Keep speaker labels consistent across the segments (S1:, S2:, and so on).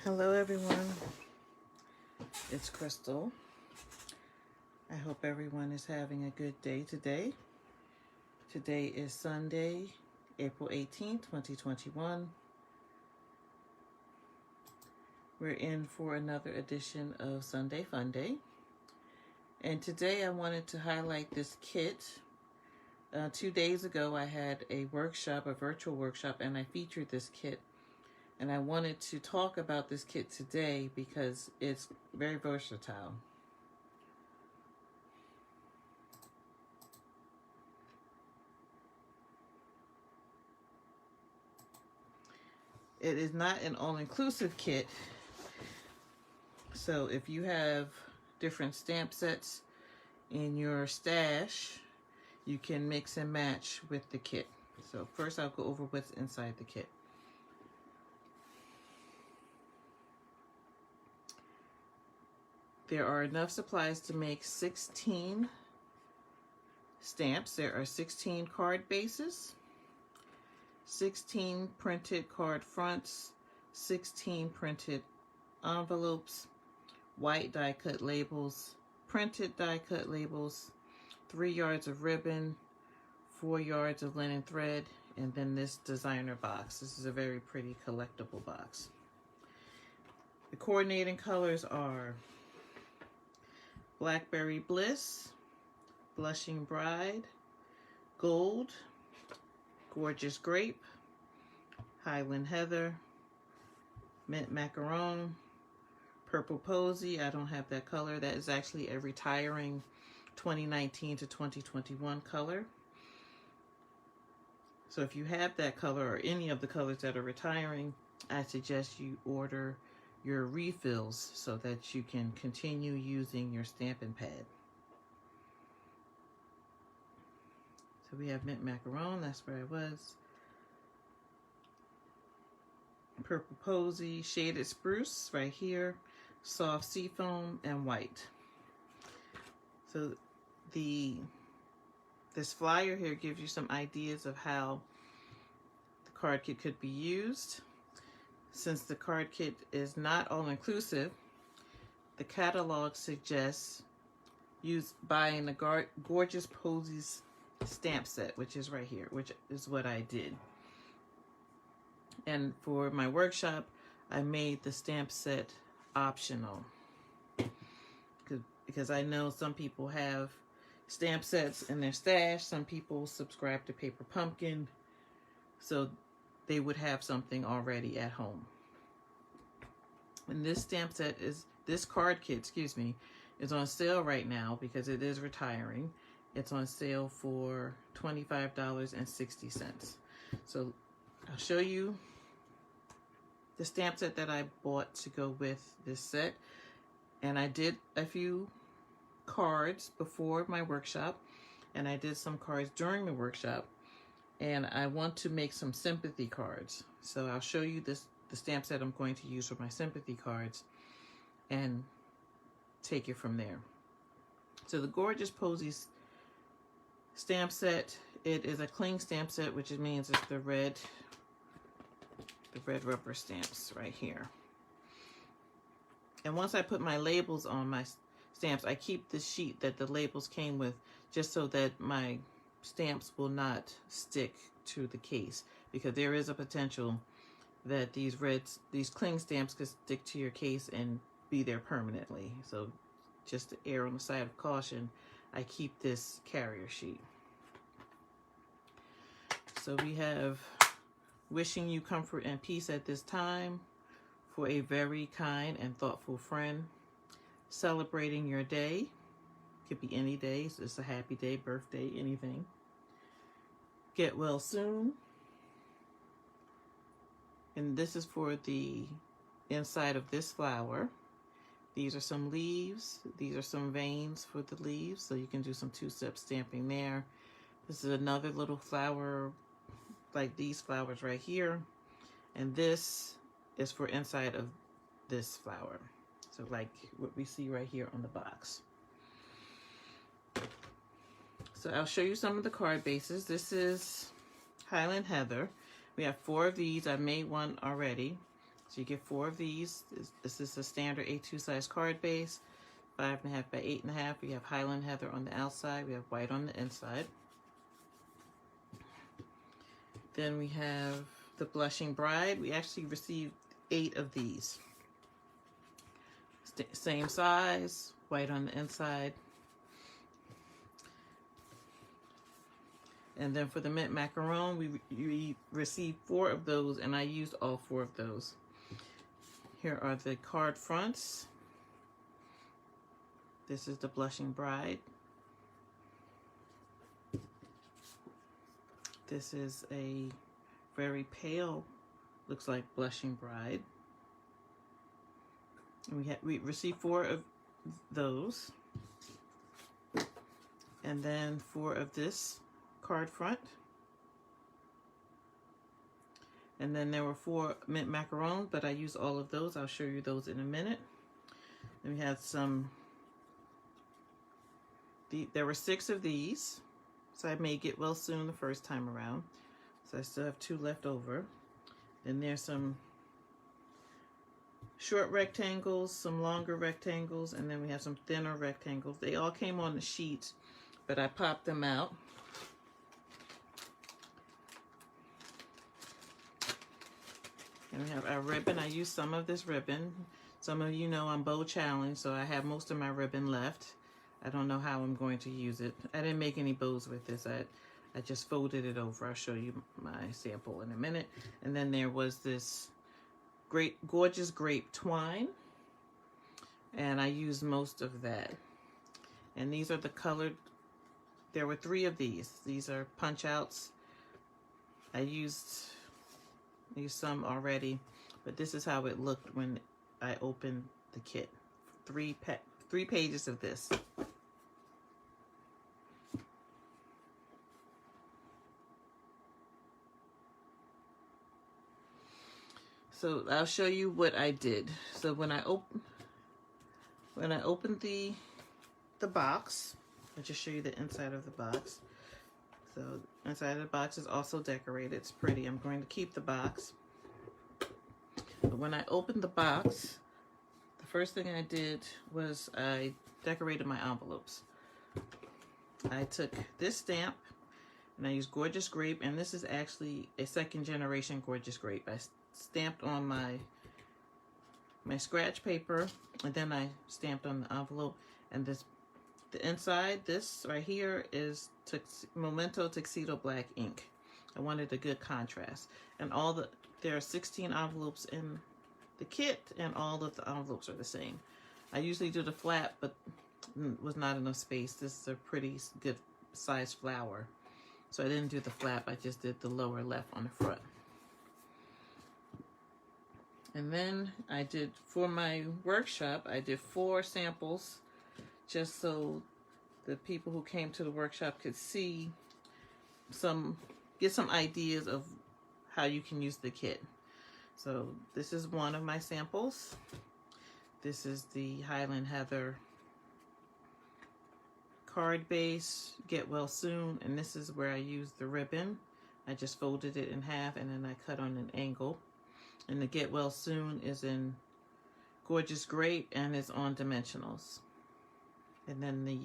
S1: Hello everyone, it's Crystal. I hope everyone is having a good day today. Today is Sunday, April 18th, 2021. We're in for another edition of Sunday Funday. And today I wanted to highlight this kit. 2 days ago I had a workshop, a virtual workshop, and I featured this kit. And I wanted to talk about this kit today because it's very versatile. It is not an all-inclusive kit. So if you have different stamp sets in your stash, you can mix and match with the kit. So first I'll go over what's inside the kit. There are enough supplies to make 16 stamps. There are 16 card bases, 16 printed card fronts, 16 printed envelopes, white die cut labels, printed die cut labels, 3 yards of ribbon, 4 yards of linen thread, and then this designer box. This is a very pretty collectible box. The coordinating colors are Blackberry Bliss, Blushing Bride, Gold, Gorgeous Grape, Highland Heather, Mint Macaron, Purple Posy. I don't have that color. That is actually a retiring 2019 to 2021 color. So if you have that color or any of the colors that are retiring, I suggest you order your refills so that you can continue using your stamping pad. So we have Mint Macaron, that's where I was. Purple Posy, Shaded Spruce right here, Soft Seafoam, and White. So this flyer here gives you some ideas of how the card kit could be used. Since the card kit is not all-inclusive, the catalog suggests buying the Gorgeous Posies stamp set, which is right here, which is what I did. And for my workshop, I made the stamp set optional because I know some people have stamp sets in their stash. Some people subscribe to Paper Pumpkin, so they would have something already at home. And this stamp set this card kit, excuse me, is on sale right now because it is retiring. It's on sale for $25.60. So I'll show you the stamp set that I bought to go with this set. And I did a few cards before my workshop, and I did some cards during the workshop. And I want to make some sympathy cards. So I'll show you the stamp set I'm going to use for my sympathy cards and take it from there. So the Gorgeous Posies stamp set, it is a cling stamp set, which means it's the red rubber stamps right here. And once I put my labels on my stamps, I keep the sheet that the labels came with just so that my stamps will not stick to the case, because there is a potential that these cling stamps could stick to your case and be there permanently. So just to err on the side of caution, I keep this carrier sheet. So we have wishing you comfort and peace at this time, for a very kind and thoughtful friend, celebrating your day. Could be any day, so it's a happy day, birthday, anything. Get well soon. And this is for the inside of this flower. These are some leaves. These are some veins for the leaves, so you can do some two-step stamping there. This is another little flower, like these flowers right here. And this is for inside of this flower. So like what we see right here on the box. So I'll show you some of the card bases. This is Highland Heather. We have 4 of these. I made one already. So you get 4 of these. This is a standard A2 size card base, 5.5 by 8.5. We have Highland Heather on the outside. We have white on the inside. Then we have the Blushing Bride. We actually received 8 of these. Same size, white on the inside. And then for the mint macaron, we received 4 of those, and I used all 4 of those. Here are the card fronts. This is the Blushing Bride. This is a very pale, looks like Blushing Bride. And we received 4 of those. And then 4 of this card front. And then there were 4 mint macarons, but I used all of those. I'll show you those in a minute. And we had some, there were 6 of these. So I made Get Well Soon the first time around. So I still have 2 left over. Then there's some short rectangles, some longer rectangles, and then we have some thinner rectangles. They all came on the sheet, but I popped them out. And we have our ribbon. I used some of this ribbon. Some of you know I'm bow challenged, so I have most of my ribbon left. I don't know how I'm going to use it. I didn't make any bows with this. I just folded it over. I'll show you my sample in a minute. And then there was this gorgeous grape twine, and I used most of that. And these are the colored, there were 3 of these. These are punch outs. I used some already, but this is how it looked when I opened the kit. 3 pages of this. So I'll show you what I did. So when I opened the box, I'll just show you the inside of the box. So inside of the box is also decorated. It's pretty. I'm going to keep the box. But when I opened the box, the first thing I did was I decorated my envelopes. I took this stamp and I used Gorgeous Grape, and this is actually a 2nd generation Gorgeous Grape. I stamped on my scratch paper, and then I stamped on the envelope. And the inside, this right here is Memento Tuxedo Black ink. I wanted a good contrast. And there are 16 envelopes in the kit, and all of the envelopes are the same. I usually do the flap, but was not enough space. This is a pretty good size flower, so I didn't do the flap. I just did the lower left on the front. And then I did, for my workshop, I did 4 samples, just so the people who came to the workshop could see get some ideas of how you can use the kit. So this is one of my samples. This is the Highland Heather card base, Get Well Soon, and this is where I used the ribbon. I just folded it in half, and then I cut on an angle. And the Get Well Soon is in Gorgeous Grape, and it's on dimensionals. And then the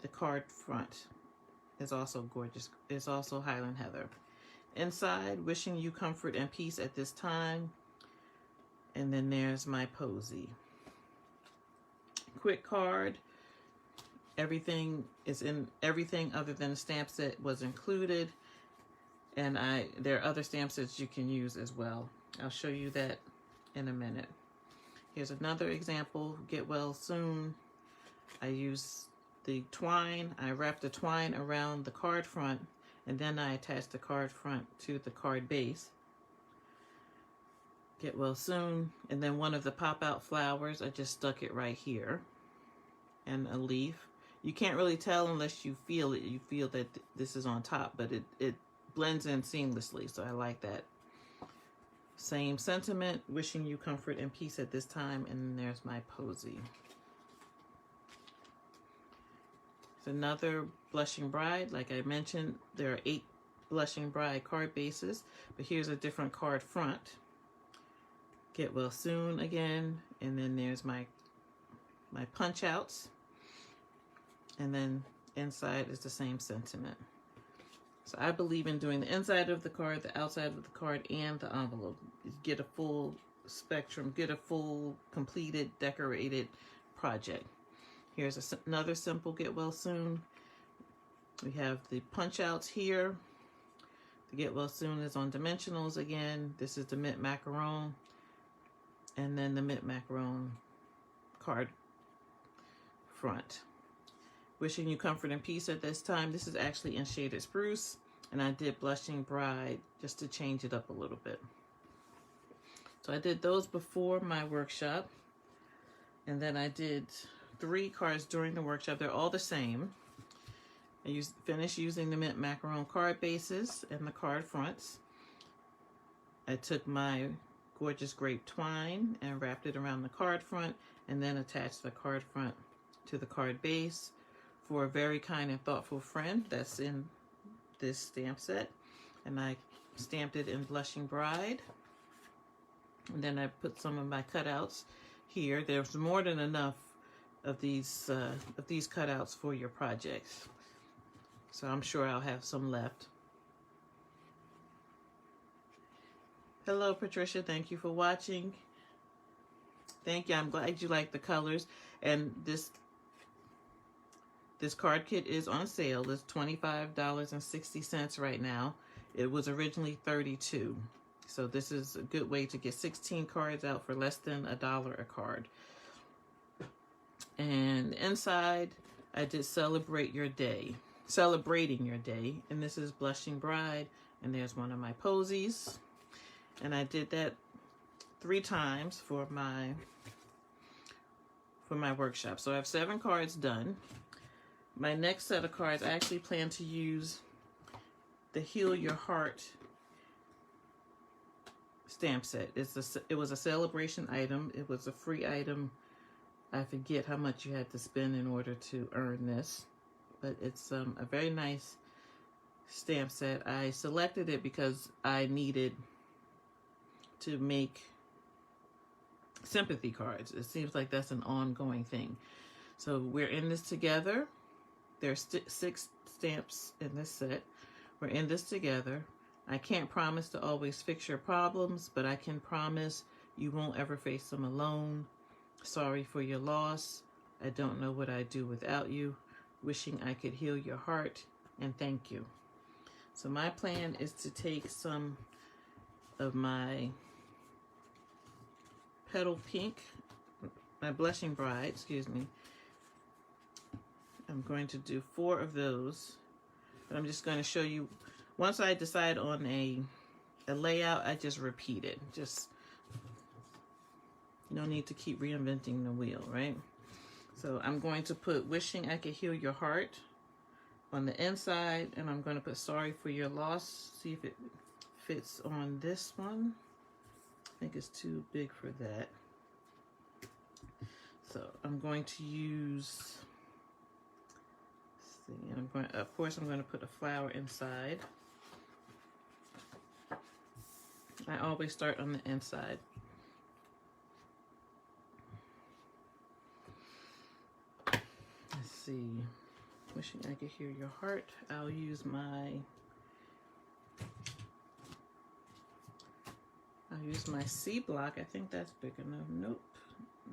S1: card front is also gorgeous. It's also Highland Heather. Inside, wishing you comfort and peace at this time. And then there's my posy. Quick card. Everything other than the stamp set was included. And there are other stamp sets you can use as well. I'll show you that in a minute. Here's another example, Get Well Soon. I used the twine. I wrapped the twine around the card front, and then I attached the card front to the card base. Get Well Soon. And then one of the pop-out flowers, I just stuck it right here. And a leaf. You can't really tell unless you feel it. You feel that this is on top, but it blends in seamlessly, so I like that. Same sentiment, wishing you comfort and peace at this time, and there's my posy. It's another Blushing Bride. Like I mentioned, there are 8 Blushing Bride card bases, but here's a different card front. Get Well Soon again, and then there's my punch outs, and then inside is the same sentiment. So I believe in doing the inside of the card, the outside of the card, and the envelope. Get a full spectrum, get a full completed, decorated project. Here's another simple Get Well Soon. We have the punch outs here. The Get Well Soon is on dimensionals again. This is the mint macaron, and then the mint macaron card front. Wishing you comfort and peace at this time. This is actually in Shaded Spruce, and I did Blushing Bride just to change it up a little bit. So I did those before my workshop, and then I did 3 cards during the workshop. They're all the same. I finished using the mint macaron card bases and the card fronts. I took my Gorgeous Grape twine and wrapped it around the card front, and then attached the card front to the card base for a very kind and thoughtful friend that's in this stamp set. And I stamped it in Blushing Bride. And then I put some of my cutouts here. There's more than enough of these cutouts for your projects, so I'm sure I'll have some left. Hello, Patricia. Thank you for watching. Thank you. I'm glad you like the colors. And this card kit is on sale. It's $25.60 right now. It was originally $32. So this is a good way to get 16 cards out for less than $1 a card. And inside, I did Celebrating Your Day. And this is Blushing Bride. And there's one of my posies. And I did that 3 times for my workshop. So I have 7 cards done. My next set of cards, I actually plan to use the Heal Your Heart stamp set. It was a celebration item. It was a free item. I forget how much you had to spend in order to earn this, but it's a very nice stamp set. I selected it because I needed to make sympathy cards. It seems like that's an ongoing thing. So we're in this together. There's 6 stamps in this set. We're in this together. I can't promise to always fix your problems, but I can promise you won't ever face them alone. Sorry for your loss. I don't know what I'd do without you. Wishing I could heal your heart, and thank you. So my plan is to take some of my Petal Pink, my Blushing Bride, excuse me. I'm going to do 4 of those, but I'm just going to show you. Once I decide on a layout, I just repeat it. Just no need to keep reinventing the wheel, right? So I'm going to put Wishing I Could Heal Your Heart on the inside, and I'm going to put Sorry for Your Loss. See if it fits on this one. I think it's too big for that. So I'm going to use, let's see, of course I'm going to put a flower inside. I always start on the inside. Let's see. Wishing I Could Hear Your Heart. I'll use my C block. I think that's big enough. Nope.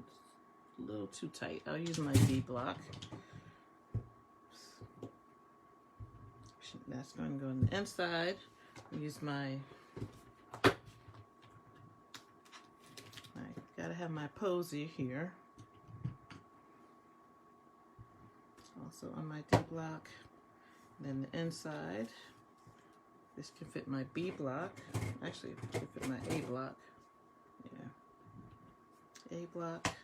S1: It's a little too tight. I'll use my D block. That's going to go on the inside. I'll use I gotta have my posy here. Also on my D block. Then the inside. This can fit my B block. Actually, it can fit my A block. Yeah. A block.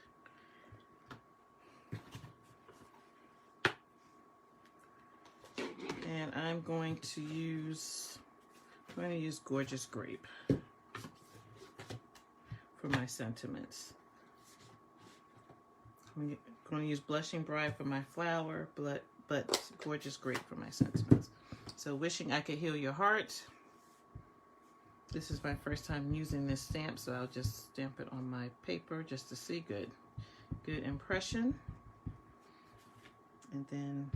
S1: And I'm going to use Gorgeous Grape for my sentiments. I'm going to use Blushing Bride for my flower, but Gorgeous Grape for my sentiments. So Wishing I Could Heal Your Heart. This is my first time using this stamp, so I'll just stamp it on my paper just to see good impression. And then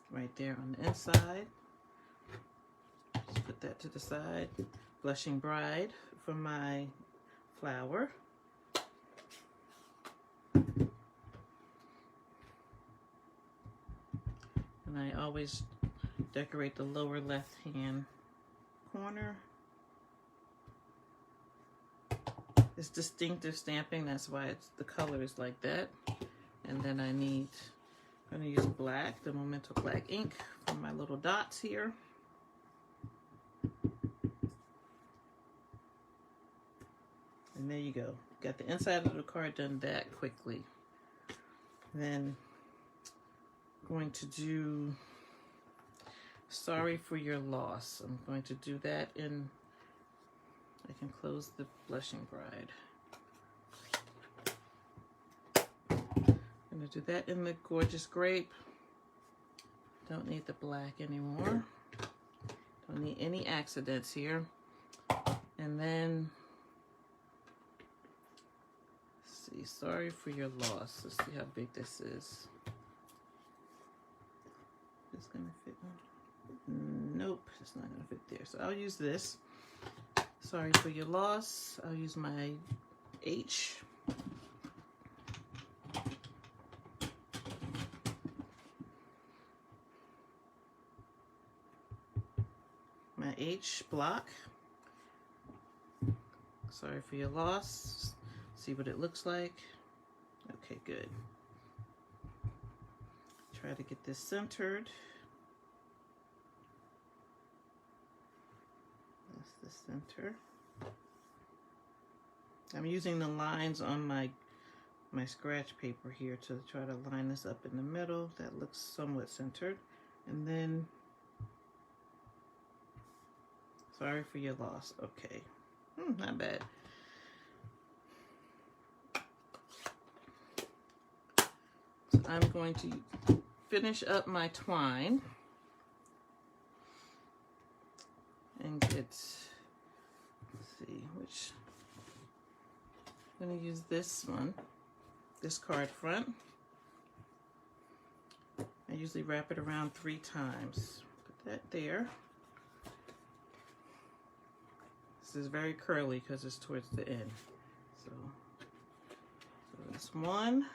S1: right there on the inside, just put that to the side. Blushing Bride for my flower. And I always decorate the lower left hand corner. It's distinctive stamping, that's why the color is like that. And then I'm going to use black, the Memento Black ink for my little dots here. And there you go. Got the inside of the card done that quickly. Then I'm going to do Sorry for Your Loss. I'm going to do that in, I can close the Blushing Bride. I'm going to do that in the Gorgeous Grape. Don't need the black anymore. Don't need any accidents here. And then, let's see, Sorry for Your Loss. Let's see how big this is. It's going to fit on. Nope, it's not going to fit there. So I'll use this. Sorry for Your Loss. I'll use my H. My H block. Sorry for Your Loss. See what it looks like. Okay, good. Try to get this centered. That's the center. I'm using the lines on my scratch paper here to try to line this up in the middle. That looks somewhat centered. And then Sorry for Your Loss. Okay. Not bad. So I'm going to finish up my twine and get, let's see, which, I'm going to use this one, this card front. I usually wrap it around 3 times. Put that there. This is very curly because it's towards the end. So it's 1,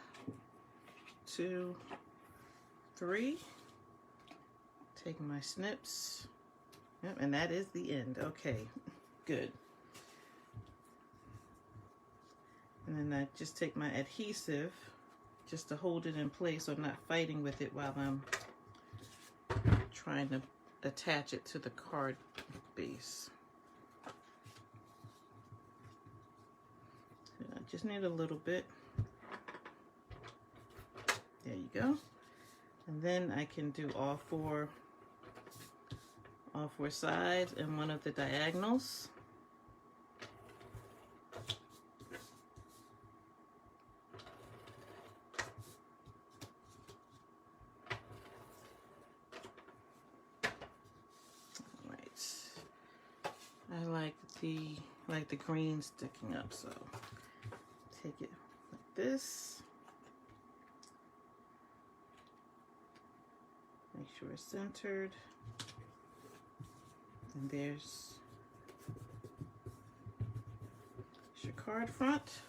S1: 2, 3. Take my snips. Yep, and that is the end. Okay, good. And then I just take my adhesive just to hold it in place so I'm not fighting with it while I'm trying to attach it to the card base. I just need a little bit. There you go. And then I can do all four sides and one of the diagonals. All right. I like the green sticking up, so take it like this. Make sure it's centered. And there's your card front.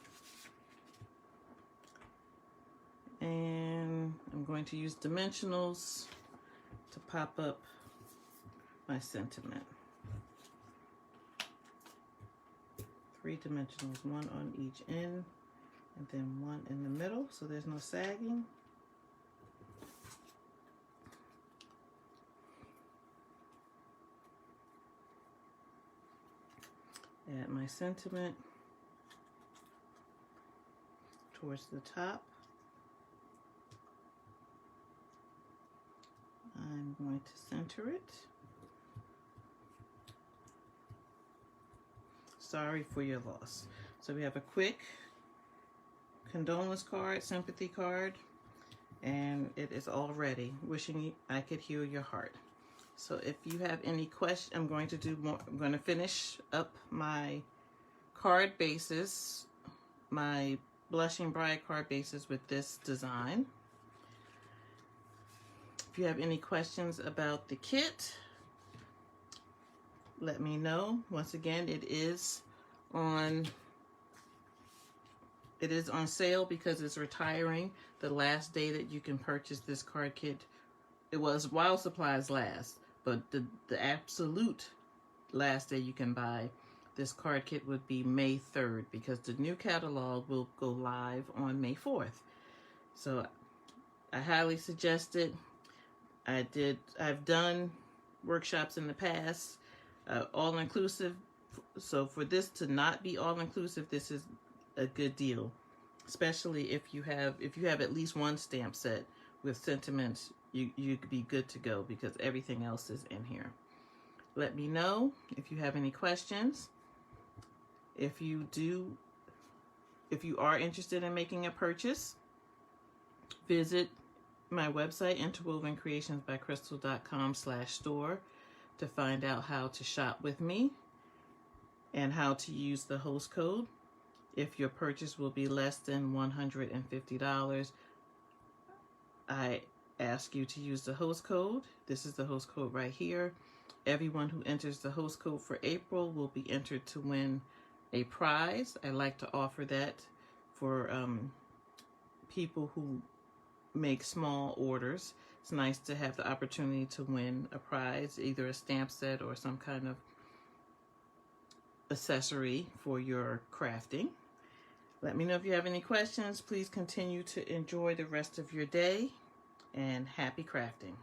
S1: And I'm going to use dimensionals to pop up my sentiment. 3 dimensionals, 1 on each end, and then 1 in the middle, so there's no sagging. Add my sentiment towards the top. I'm going to center it. Sorry for your loss. So we have a quick condolence card, sympathy card, and it is all ready. Wishing I could heal your heart. So if you have any questions, I'm going to do more. I'm going to finish up my card bases, my Blushing Bride card bases with this design. If you have any questions about the kit, let me know. Once again, it is on sale because it's retiring the last day that you can purchase this card kit. It was while supplies last, but the absolute last day you can buy this card kit would be May 3rd, because the new catalog will go live on May 4th. So I highly suggest it. I've done workshops in the past, all-inclusive. So for this to not be all-inclusive, this is a good deal, especially if you have at least one stamp set with sentiments. You could be good to go because everything else is in here. Let me know if you have any questions. If you are interested in making a purchase, visit my website, interwovencreationsbycrystal.com/store, to find out how to shop with me and how to use the host code. If your purchase will be less than $150, I ask you to use the host code. This is the host code right here. Everyone who enters the host code for April will be entered to win a prize. I like to offer that for people who make small orders. It's nice to have the opportunity to win a prize, either a stamp set or some kind of accessory for your crafting. Let me know if you have any questions. Please continue to enjoy the rest of your day, and happy crafting.